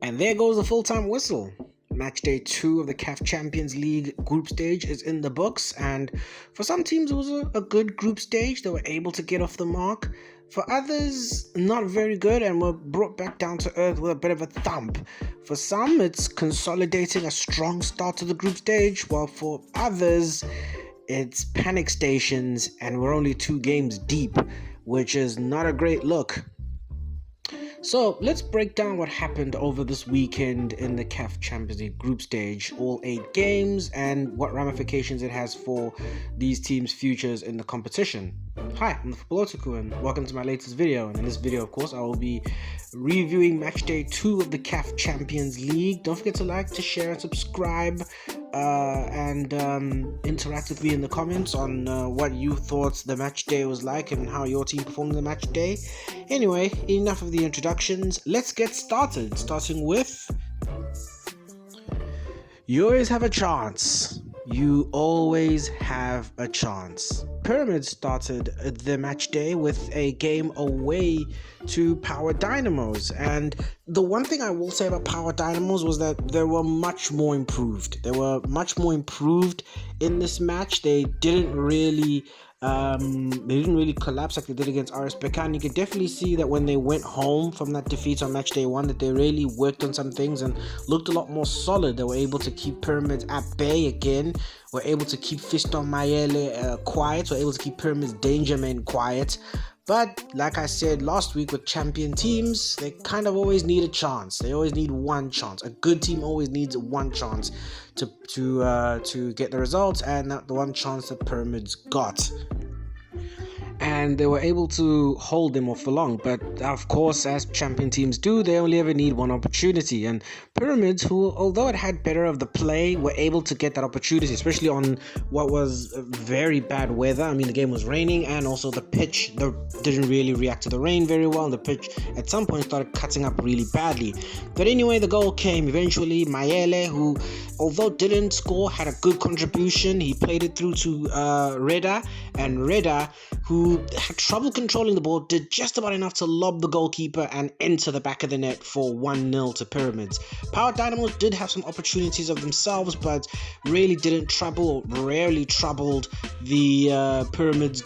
And there goes the full-time whistle. Match day 2 of the CAF Champions League group stage is in the books, and for some teams it was a good group stage. They were able to get off the mark. For others, not very good and were brought back down to earth with a bit of a thump. For some, it's consolidating a strong start to the group stage, while for others, it's panic stations and we're only 2 games deep, which is not a great look. So let's break down what happened over this weekend in the CAF Champions League group stage, all 8 games, and what ramifications it has for these teams' futures in the competition. Hi, I'm the Football Otaku and welcome to my latest video. And in this video, of course, I will be reviewing match day 2 of the CAF Champions League. Don't forget to like, to share, and subscribe, and interact with me in the comments on what you thought the match day was like and how your team performed in the match day. Anyway, enough of the introductions. Let's get started. Starting with, you always have a chance. You always have a chance. Pyramids started the match day with a game away to Power Dynamos, and the one thing I will say about Power Dynamos was that they were much more improved. They were much more improved in this match. They didn't really collapse like they did against RS Berkane. You could definitely see that when they went home from that defeat on match day 1, that they really worked on some things and looked a lot more solid. They were able to keep Pyramids at bay again, were able to keep Fiston Mayele quiet, were able to keep Pyramids Danger Men quiet. But like I said last week with champion teams, they kind of always need a chance. They always need one chance. A good team always needs one chance to get the results, and that the one chance that Pyramids got. And they were able to hold them off for long. But of course, as champion teams do, they only ever need one opportunity. And Pyramids, who, although it had better of the play, were able to get that opportunity, especially on what was very bad weather. I mean, the game was raining, and also the pitch didn't really react to the rain very well. And the pitch at some point started cutting up really badly. But anyway, the goal came eventually. Mayele, who, although didn't score, had a good contribution. He played it through to Reda, and Reda, who had trouble controlling the ball, did just about enough to lob the goalkeeper and enter the back of the net for 1-0 to Pyramids. Power Dynamos did have some opportunities of themselves, but really didn't trouble, or rarely troubled the Pyramids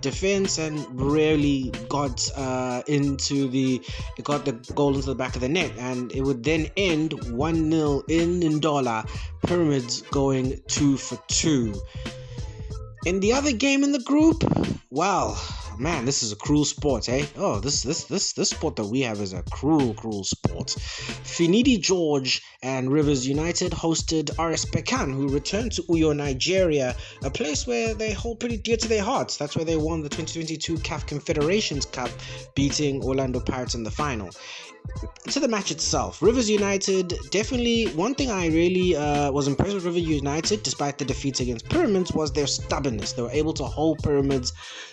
defense, and rarely got the goal into the back of the net, and it would then end 1-0 in Ndola, Pyramids going 2 for 2. In the other game in the group, well, man, this is a cruel sport, eh? Oh, this sport that we have is a cruel sport. Finidi George and Rivers United hosted RS Berkane, who returned to Uyo, Nigeria, a place where they hold pretty dear to their hearts. That's where they won the 2022 CAF Confederations Cup, beating Orlando Pirates in the final. To the match itself, Rivers United, definitely one thing I really was impressed with Rivers United, despite the defeats against Pyramids, was their stubbornness. They were able to hold Pyramids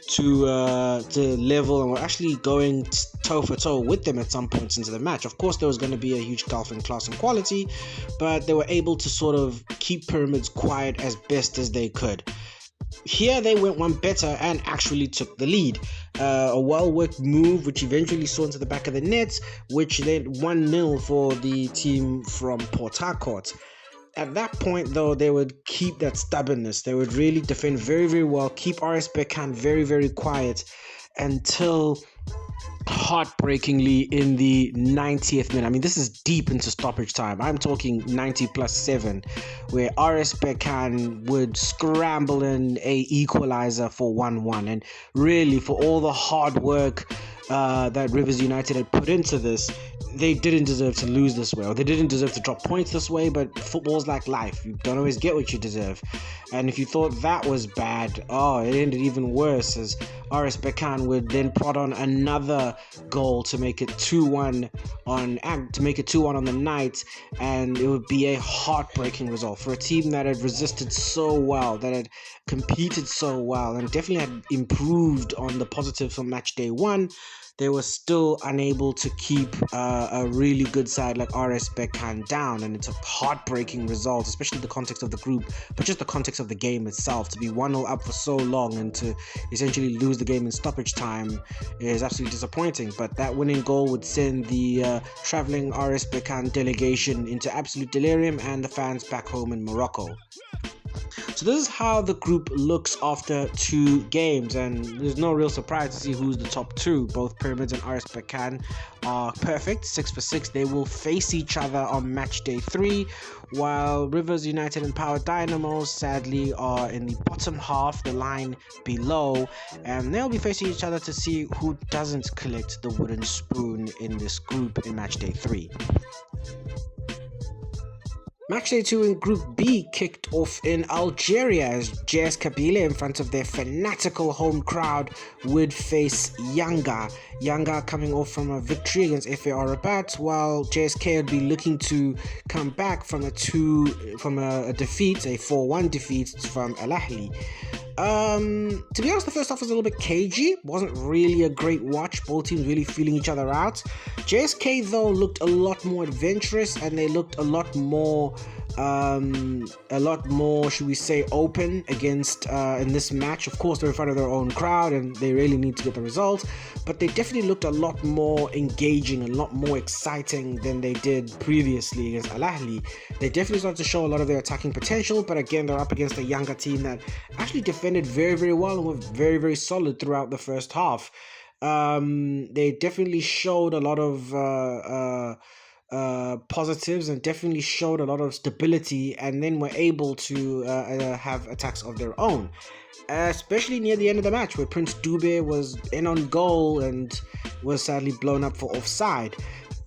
to level, and were actually going toe for toe with them at some points into the match. Of course, there was going to be a huge gulf in class and quality, but they were able to sort of keep Pyramids quiet as best as they could. Here they went one better and actually took the lead. A well-worked move which eventually saw into the back of the net, which then 1-0 for the team from Port Harcourt. At that point, though, they would keep that stubbornness. They would really defend very, very well, keep RS Berkane very, very quiet until heartbreakingly in the 90th minute. I mean, this is deep into stoppage time. I'm talking 90+7, where RS Berkane would scramble in a equalizer for 1-1. And really, for all the hard work that Rivers United had put into this, they didn't deserve to lose this way, or they didn't deserve to drop points this way. But football's like life. You don't always get what you deserve. And if you thought that was bad, it ended even worse, as RS Berkane would then prod on another goal to make it 2-1 on the night, and it would be a heartbreaking result for a team that had resisted so well, that had competed so well, and definitely had improved on the positives from match day 1. they were still unable to keep a really good side like RS Berkane down, and it's a heartbreaking result, especially the context of the group, but just the context of the game itself. To be 1-0 up for so long and to essentially lose the game in stoppage time is absolutely disappointing. But that winning goal would send the traveling RS Berkane delegation into absolute delirium and the fans back home in Morocco. So this is how the group looks after 2 games, and there's no real surprise to see who's the top 2. Both Pyramids and RS Berkane are perfect, 6 for 6. They will face each other on match day 3, while Rivers United and Power Dynamos sadly are in the bottom half, the line below, and they'll be facing each other to see who doesn't collect the wooden spoon in this group in match day 3. Matchday 2 in Group B kicked off in Algiers as JS Kabylie, in front of their fanatical home crowd, would face Yanga. Yanga coming off from a victory against FAR Rabat, while JSK would be looking to come back from a defeat, a 4-1 defeat from Al Ahly. To be honest, the first half was a little bit cagey. Wasn't really a great watch. Both teams really feeling each other out. JSK though looked a lot more adventurous, and they looked a lot more, should we say, open against in this match. Of course, they're in front of their own crowd, and they really need to get the result. But they definitely looked a lot more engaging, a lot more exciting than they did previously against Al Ahly. They definitely started to show a lot of their attacking potential, but again, they're up against a younger team that actually defended very, very well and were very, very solid throughout the first half. They definitely showed a lot of positives and definitely showed a lot of stability, and then were able to have attacks of their own, especially near the end of the match where Prince Dube was in on goal and was sadly blown up for offside.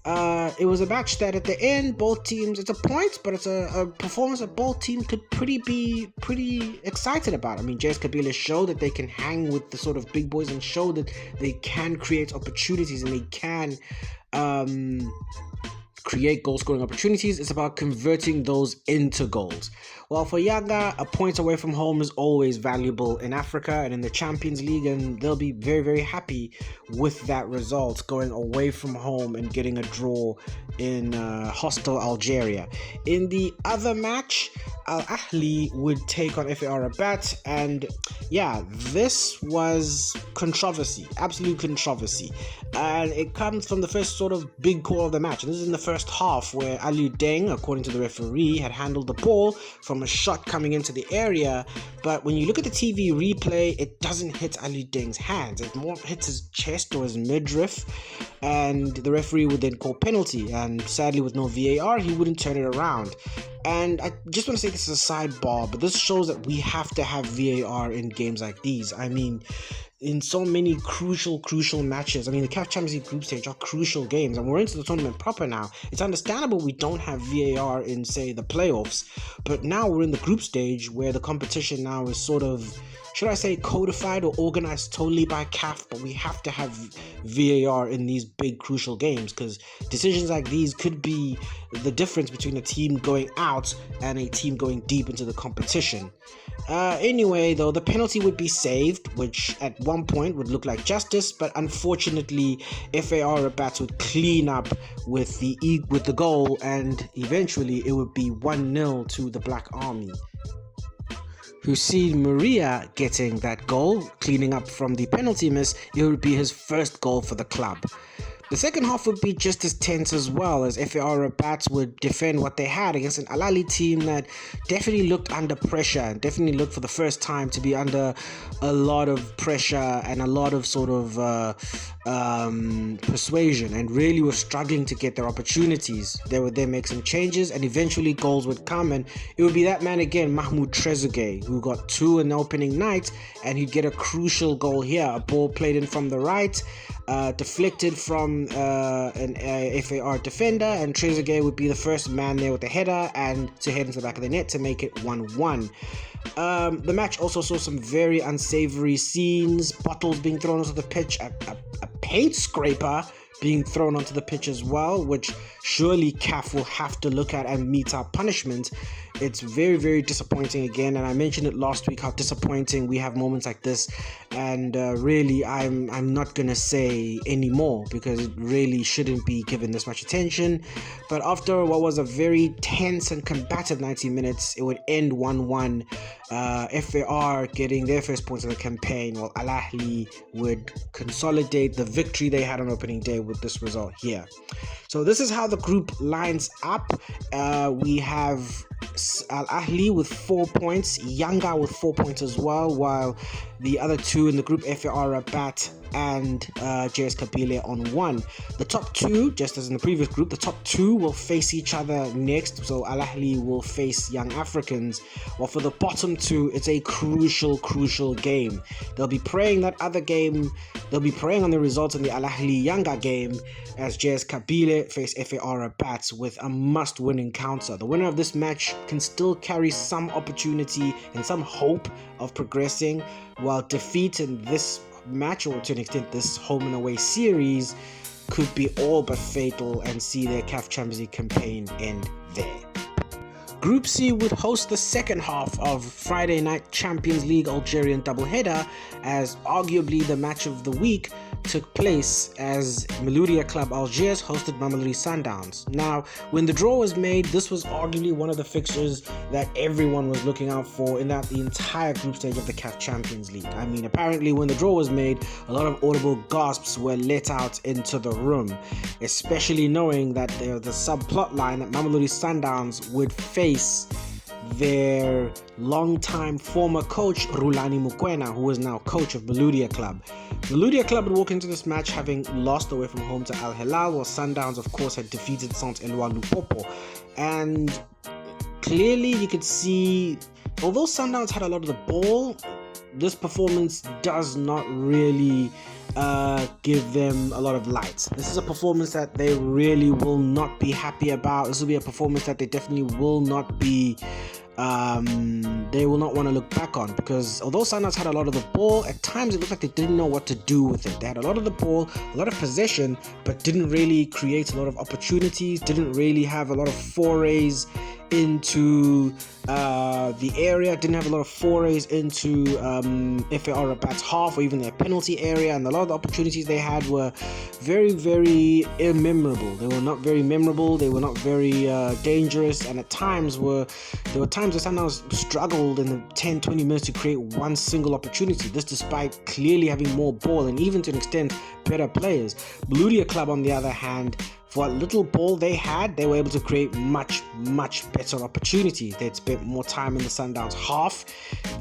It was a match that at the end, both teams, it's a point, but it's a performance that both teams could be pretty excited about. I mean, JS Kabylie showed that they can hang with the sort of big boys and show that they can create opportunities and they can create goal-scoring opportunities. It's about converting those into goals. Well, for Yanga, a point away from home is always valuable in Africa and in the Champions League, and they'll be very, very happy with that result, going away from home and getting a draw in hostile Algeria. In the other match, Al Ahly would take on FAR Rabat, and yeah, this was controversy, absolute controversy, and it comes from the first sort of big call of the match. And this is in the first half, where Ali Deng, according to the referee, had handled the ball from a shot coming into the area, but when you look at the TV replay, it doesn't hit Ali Deng's hands. It more hits his chest or his midriff, and the referee would then call penalty, and sadly with no VAR, he wouldn't turn it around. And I just want to say this is a sidebar, but this shows that we have to have VAR in games like these. I mean, in so many crucial matches. I mean, the CAF Champions League group stage are crucial games, and we're into the tournament proper now. It's understandable we don't have VAR in, say, the playoffs, but now we're in the group stage where the competition now is sort of, should I say, codified or organized totally by CAF, but we have to have VAR in these big crucial games, because decisions like these could be the difference between a team going out and a team going deep into the competition. Anyway, though, the penalty would be saved, which at one point would look like justice, but unfortunately FAR Rabat would clean up with the goal, and eventually it would be 1-0 to the Black Army. Hussein Maria getting that goal, cleaning up from the penalty miss. It would be his first goal for the club. The second half would be just as tense as well, as FAR Rabat would defend what they had against an Al Ahly team that definitely looked under pressure, and definitely looked for the first time to be under a lot of pressure and a lot of sort of persuasion, and really were struggling to get their opportunities. They would then make some changes, and eventually goals would come, and it would be that man again, Mahmoud Trezeguet, who got 2 in the opening night, and he'd get a crucial goal here. A ball played in from the right, deflected from an FAR defender, and Trezeguet would be the first man there with the header and to head into the back of the net to make it 1-1. The match also saw some very unsavory scenes, bottles being thrown onto the pitch, a paint scraper being thrown onto the pitch as well, which surely CAF will have to look at and meet our punishment. It's very, very disappointing again, and I mentioned it last week how disappointing we have moments like this, and really I'm not gonna say any more because it really shouldn't be given this much attention. But after what was a very tense and combative 90 minutes, it would end 1-1. FAR getting their first points of the campaign, while Al Ahly would consolidate the victory they had on opening day with this result here. So this is how the group lines up. We have Al Ahly with 4 points, Yanga with 4 points as well, while the other two in the group, FAR Rabat and JS Kabylie on 1. The top two, just as in the previous group, the top two will face each other next. So Al Ahly will face Young Africans, while for the bottom two, it's a crucial game. They'll be praying that other game, they'll be praying on the results in the Al Ahly Yanga game as JS Kabylie face FAR Rabat with a must-win encounter. The winner of this match can still carry some opportunity and some hope of progressing, while defeat in this match, or to an extent this home and away series, could be all but fatal and see their CAF Champions League campaign end there. Group C would host the second half of Friday night Champions League Algerian doubleheader, as arguably the match of the week took place as Meloudia Club Algiers hosted Mamelodi Sundowns. Now, when the draw was made, this was arguably one of the fixtures that everyone was looking out for in the entire group stage of the CAF Champions League. I mean, apparently when the draw was made, a lot of audible gasps were let out into the room, especially knowing that the subplot line that Mamelodi Sundowns would face their long-time former coach Rulani Mokoena, who is now coach of Meloudia Club. Meloudia Club would walk into this match having lost away from home to Al Hilal, while Sundowns of course had defeated Saint-Éloi Lupopo. And clearly you could see, although Sundowns had a lot of the ball, this performance does not really give them a lot of light. This is a performance that they really will not be happy about. This will be a performance that they definitely will not be they will not want to look back on, because although Sundowns had a lot of the ball, at times it looked like they didn't know what to do with it. They had a lot of the ball, a lot of possession, but didn't really create a lot of opportunities, didn't really have a lot of forays into the area, didn't have a lot of forays into FAR Rabat's half or even their penalty area, and a lot of the opportunities they had were very, very immemorable. They were not very memorable, they were not very dangerous, and at times there were times where Sundowns struggled in the 10-20 minutes to create one single opportunity. This despite clearly having more ball and even to an extent better players. Meloudia Club on the other hand, for what little ball they had, they were able to create much better opportunities. They'd spent more time in the Sundowns half.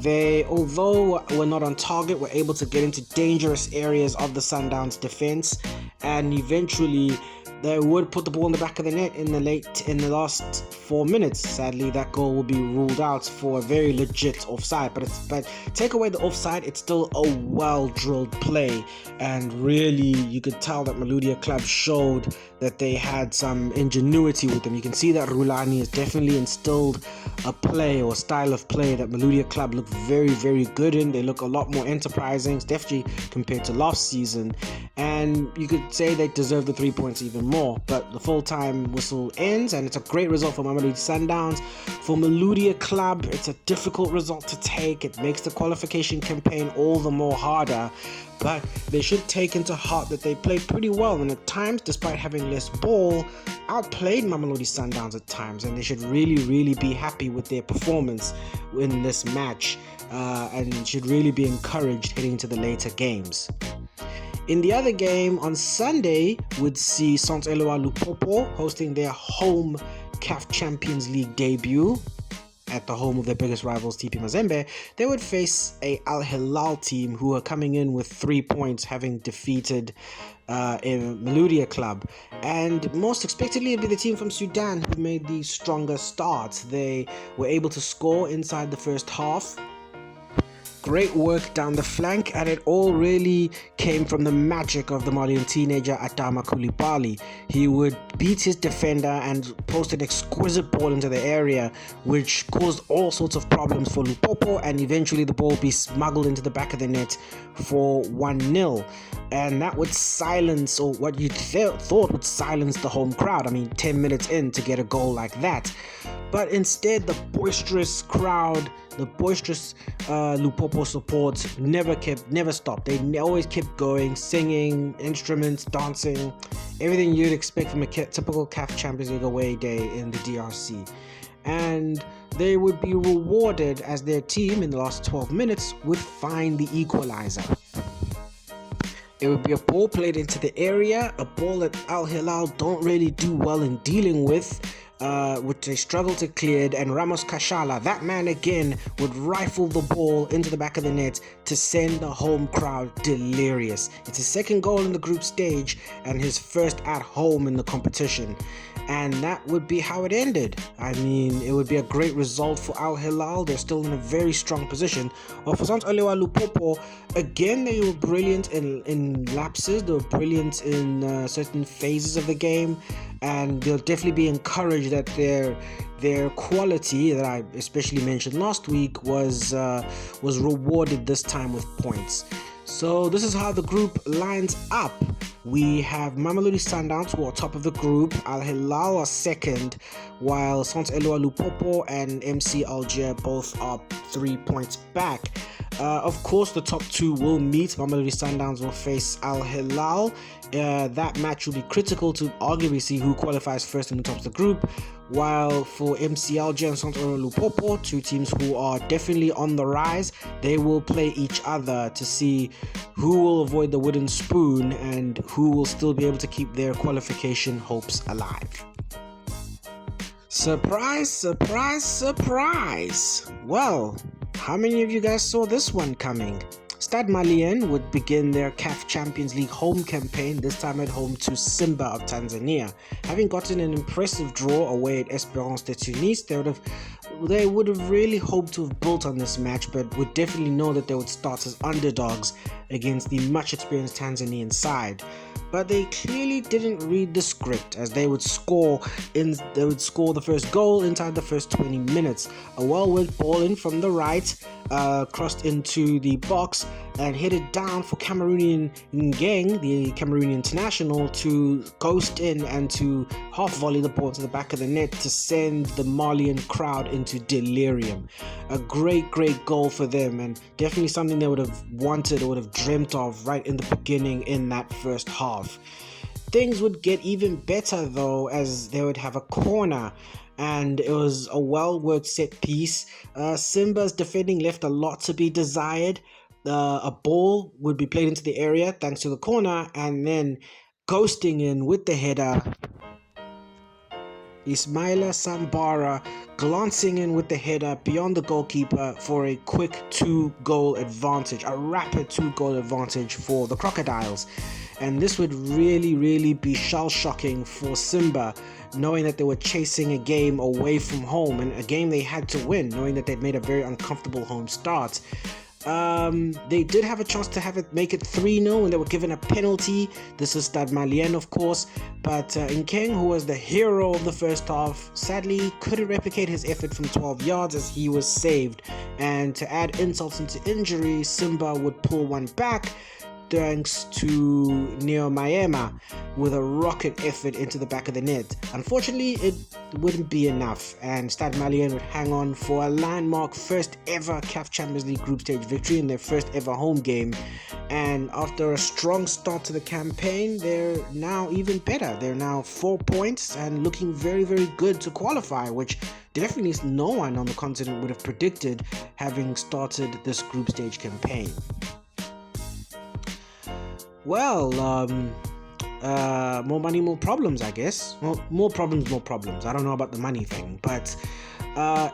They, although were not on target, were able to get into dangerous areas of the Sundowns defense, and eventually they would put the ball in the back of the net in the last 4 minutes. Sadly, that goal will be ruled out for a very legit offside. But take away the offside, it's still a well-drilled play, and really you could tell that Meloudia Club showed that they had some ingenuity with them. You can see that Rulani has definitely instilled a play or style of play that Meloudia Club look very, very good in. They look a lot more enterprising, definitely compared to last season, and you could say they deserve the 3 points even more. But the full-time whistle ends, and it's a great result for Mamelodi Sundowns. For Meloudia Club, it's a difficult result to take. It makes the qualification campaign all the more harder, but they should take into heart that they played pretty well, and at times, despite having less ball, outplayed Mamelodi Sundowns at times, and they should really be happy with their performance in this match, and should really be encouraged heading into the later games. In the other game on Sunday, would see Saint-Éloi Lupopo hosting their home CAF Champions League debut at the home of their biggest rivals TP Mazembe. They would face a Al Hilal team who are coming in with 3 points, having defeated Meloudia Club, and most expectedly it'd be the team from Sudan who made the stronger start. They were able to score inside the first half, Great work down the flank, and it all really came from the magic of the Malian teenager Adama Koulibaly. He would beat his defender and post an exquisite ball into the area, which caused all sorts of problems for Lupopo, and eventually the ball would be smuggled into the back of the net for 1-0. And that would silence, or what you thought would silence, the home crowd. I mean, 10 minutes in to get a goal like that. But instead, the boisterous crowd, the boisterous Lupopo support never stopped. They always kept going, singing, instruments, dancing, everything you'd expect from a typical CAF Champions League away day in the DRC. And they would be rewarded as their team in the last 12 minutes would find the equalizer. It would be a ball played into the area, a ball that Al Hilal don't really do well in dealing with, which they struggle to clear, and Ramos Kashala, that man again, would rifle the ball into the back of the net to send the home crowd delirious. It's his second goal in the group stage and his first at home in the competition. And that would be how it ended. I mean, it would be a great result for Al Hilal. They're still in a very strong position. Or for Sant Olewa Lupopo, again, they were brilliant in lapses. They were brilliant in certain phases of the game. And they'll definitely be encouraged that their quality that I especially mentioned last week was rewarded this time with points. So this is how the group lines up. We have Mamelodi Sundowns, who are top of the group. Al Hilal are second, while Sant Eloi Lupopo and MC Algiers both are 3 points back. Of course, the top two will meet. Mamelodi Sundowns will face Al Hilal. That match will be critical to arguably see who qualifies first in the top of the group. While for MC Algiers and Sant Eloi Lupopo, two teams who are definitely on the rise, they will play each other to see who will avoid the wooden spoon and who will still be able to keep their qualification hopes alive. Surprise, surprise, surprise! Well, how many of you guys saw this one coming? Stade Malien would begin their CAF Champions League home campaign, this time at home to Simba of Tanzania. Having gotten an impressive draw away at Esperance de Tunis, they would have really hoped to have built on this match, but would definitely know that they would start as underdogs against the much experienced Tanzanian side. But they clearly didn't read the script, as they would score the first goal inside the first 20 minutes. A well-worked ball in from the right, crossed into the box and headed down for Cameroonian Ngeng, the Cameroonian international, to ghost in and to half volley the ball to the back of the net to send the Malian crowd into delirium. A great goal for them, and definitely something they would have wanted or would have dreamt of right in the beginning in that first half. Things would get even better though, as they would have a corner, and it was a well-worked set piece. Simba's defending left a lot to be desired. A ball would be played into the area thanks to the corner, and then ghosting in with the header, Ismaila Sambara glancing in with the header beyond the goalkeeper for a quick 2-goal advantage, a rapid 2-goal advantage for the Crocodiles. And this would really be shell-shocking for Simba, knowing that they were chasing a game away from home and a game they had to win, knowing that they'd made a very uncomfortable home start. They did have a chance to make it 3-0 when they were given a penalty. This is Stade Malien, of course, but Nkeng, who was the hero of the first half, sadly couldn't replicate his effort from 12 yards as he was saved. And to add insults into injury, Simba would pull one back thanks to Neo Maema with a rocket effort into the back of the net. Unfortunately, it wouldn't be enough, and Stade Malien would hang on for a landmark first ever CAF Champions League group stage victory in their first ever home game. And after a strong start to the campaign, they're now even better. They're now 4 points and looking very good to qualify, which definitely no one on the continent would have predicted having started this group stage campaign. Well, more money, more problems, I guess. Well, more problems, more problems. I don't know about the money thing, but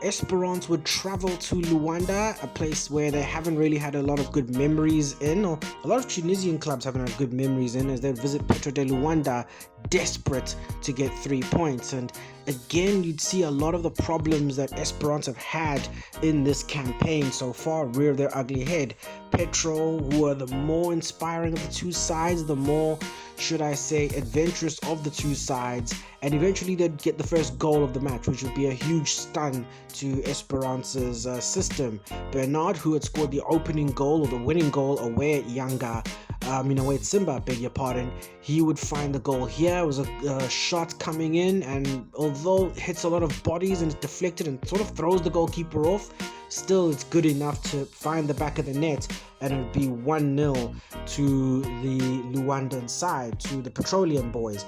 Esperance would travel to Luanda, a place where they haven't really had a lot of good memories in, or a lot of Tunisian clubs haven't had good memories in, as they visit Petro de Luanda, desperate to get 3 points. And again, you'd see a lot of the problems that Esperance have had in this campaign so far rear their ugly head. Petro, who are the more inspiring of the two sides, the more, should I say, adventurous of the two sides, and eventually they'd get the first goal of the match, which would be a huge stun to Esperance's system. Bernard, who had scored the opening goal or the winning goal away at Yanga, away at Simba, beg your pardon, he would find the goal here. It was a shot coming in, and although it hits a lot of bodies and it's deflected and sort of throws the goalkeeper off, still it's good enough to find the back of the net, and it would be 1-0 to the Luandan side, to the Petroleum boys.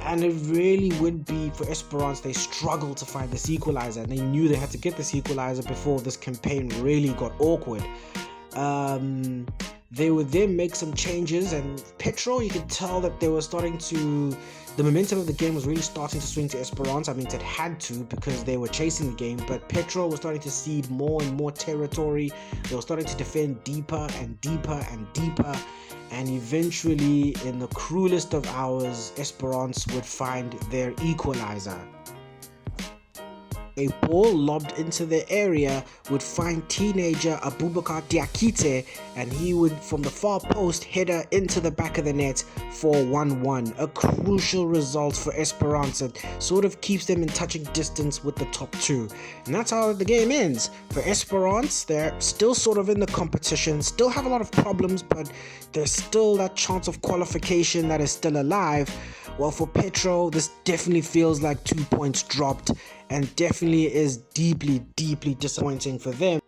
And it really would be for Esperance. They struggled to find this equalizer, and they knew they had to get this equalizer before this campaign really got awkward. They would then make some changes, and Petro, you could tell that they were starting to, the momentum of the game was really starting to swing to Esperance. I mean, it had to, because they were chasing the game, but Petro was starting to cede more and more territory. They were starting to defend deeper and deeper and deeper, and eventually, in the cruelest of hours, Esperance would find their equalizer. A ball lobbed into the area would find teenager Abubakar Diakite, and he would, from the far post, header into the back of the net for 1-1. A crucial result for Esperance that sort of keeps them in touching distance with the top two. And that's how the game ends. For Esperance, they're still sort of in the competition, still have a lot of problems, but there's still that chance of qualification that is still alive. Well, for Petro, this definitely feels like 2 points dropped, and definitely is deeply, deeply disappointing for them.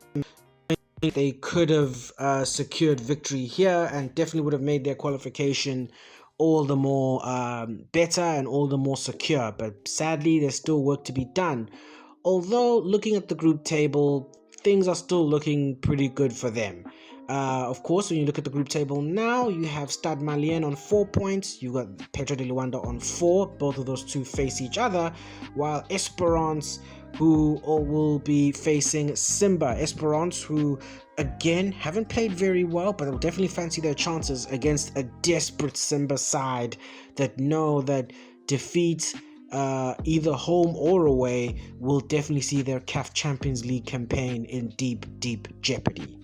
They could have secured victory here, and definitely would have made their qualification all the more better and all the more secure. But sadly, there's still work to be done. Although, looking at the group table, things are still looking pretty good for them. Of course, when you look at the group table now, you have Stade Malien on 4 points, you got Petro de Luanda on 4, both of those two face each other, while Esperance, who will be facing Simba. Esperance, who again haven't played very well, but will definitely fancy their chances against a desperate Simba side that know that defeat, either home or away, will definitely see their CAF Champions League campaign in deep, deep jeopardy.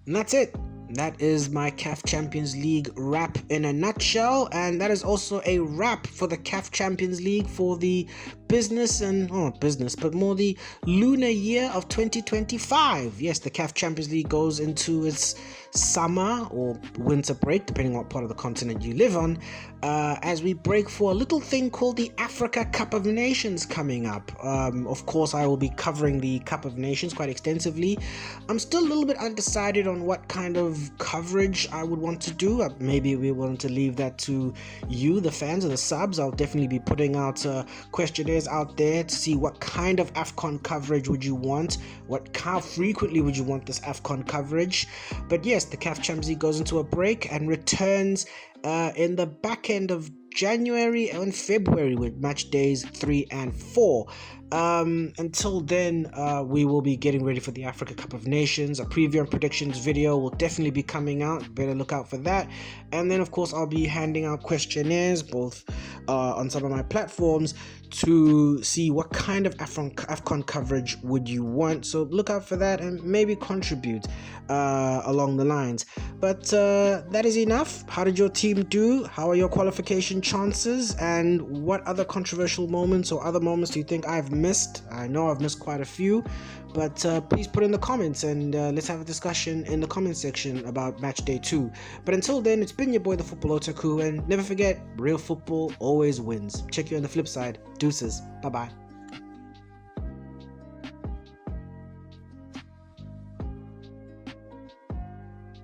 And that's it. That is my CAF Champions League wrap in a nutshell, and that is also a wrap for the CAF Champions League for the but more the lunar year of 2025. Yes, the CAF Champions League goes into its summer or winter break, depending on what part of the continent you live on, as we break for a little thing called the Africa Cup of Nations coming up. Of course, I will be covering the Cup of Nations quite extensively. I'm still a little bit undecided on what kind of coverage I would want to do. Maybe we want to leave that to you, the fans and the subs. I'll definitely be putting out questionnaires out there to see what kind of AFCON coverage would you want, how frequently would you want this AFCON coverage. But yes, the CAF Champions League goes into a break and returns in the back end of January and February with match days 3 and 4. Until then, we will be getting ready for the Africa Cup of Nations. A preview and predictions video will definitely be coming out. Better look out for that. And then, of course, I'll be handing out questionnaires both on some of my platforms to see what kind of AFCON coverage would you want. So look out for that and maybe contribute along the lines. But that is enough. How did your team do? How are your qualification chances? And what other controversial moments or other moments do you think I've missed? I know I've missed quite a few, but please put in the comments, and let's have a discussion in the comment section about match day 2. But until then, it's been your boy, the Football Otaku, and never forget, real football always wins. Check you on the flip side. Deuces. Bye bye.